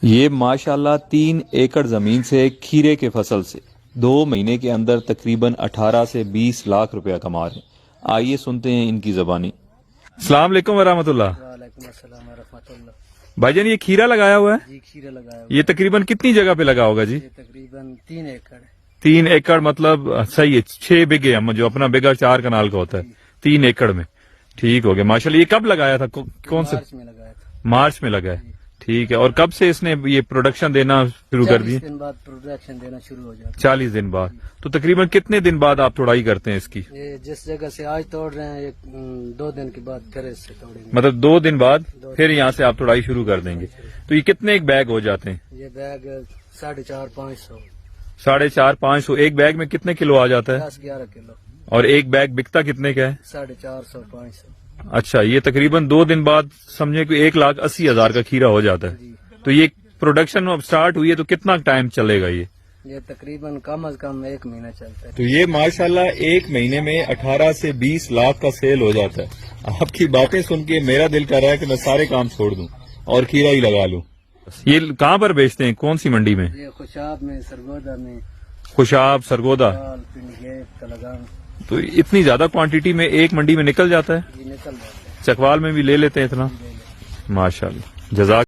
یہ ماشاءاللہ 3 ایکڑ زمین سے کھیرے کے فصل سے 2 مہینے کے اندر تقریباً 18 سے 20 لاکھ روپیہ کما رہے ہیں۔ آئیے سنتے ہیں ان کی زبانی۔ السلام علیکم ورحمۃ اللہ۔ وعلیکم السلام ورحمۃ اللہ۔ بھائی جان یہ کھیرا لگایا ہوا ہے؟ جی کھیرا لگایا ہوا یہ تقریباً کتنی جگہ پہ لگا ہوگا جی؟ ہے، تقریباً 3 ایکڑ ہے۔ 3 ایکڑ مطلب صحیح ہے، 6 بیگھے ہم جو اپنا بیگھا 4 کنال کا ہوتا ہے، 3 ایکڑ میں ٹھیک ہو گیا ماشاءاللہ۔ یہ کب لگایا تھا؟ کون سے؟ مارچ میں لگایا تھا۔ مارچ میں لگا ہے، ٹھیک ہے۔ اور کب سے اس نے یہ پروڈکشن دینا شروع کر دی؟ 40 دن بعد پروڈکشن دینا شروع ہو جاتا 40 دن بعد۔ تو تقریباً کتنے دن بعد آپ توڑائی کرتے ہیں اس کی؟ ہے۔ یہ جس جگہ سے آج توڑ رہے ہیں 2 دن کے بعد پھر اس سے توڑیں گے۔ مطلب 2 دن بعد پھر یہاں سے آپ توڑائی شروع کر دیں گے۔ تو یہ کتنے ایک بیگ ہو جاتے ہیں؟ یہ بیگ 450-500، 450-500۔ ایک بیگ میں کتنے کلو آ جاتا ہے؟ 10-11 کلو۔ اور ایک بیگ بکتا کتنے کا ہے؟ 450-500۔ اچھا، یہ تقریباً 2 دن بعد سمجھے کہ 1,80,000 کا کھیرا ہو جاتا ہے۔ جی تو یہ پروڈکشن اب سٹارٹ ہوئی ہے تو کتنا ٹائم چلے گا یہ؟ یہ تقریباً کم از کم 1 مہینہ چلتا ہے۔ تو یہ ماشاءاللہ 1 مہینے میں 18 سے 20 لاکھ کا سیل ہو جاتا ہے۔ آپ کی باتیں سن کے میرا دل کر رہا ہے کہ میں سارے کام چھوڑ دوں اور کھیرا ہی لگا لوں۔ یہ کہاں پر بیچتے ہیں؟ کون سی منڈی میں؟ یہ خوشاب میں، سرگودا میں، خوشاب، سرگودا۔ پنڈ گیٹ، تلگان۔ تو اتنی زیادہ کوانٹٹی میں ایک منڈی میں نکل جاتا ہے؟ یہ نکل جاتا ہے۔ چکوال میں بھی لے لیتے ہیں اتنا؟ لے لے۔ ماشاءاللہ، جزاک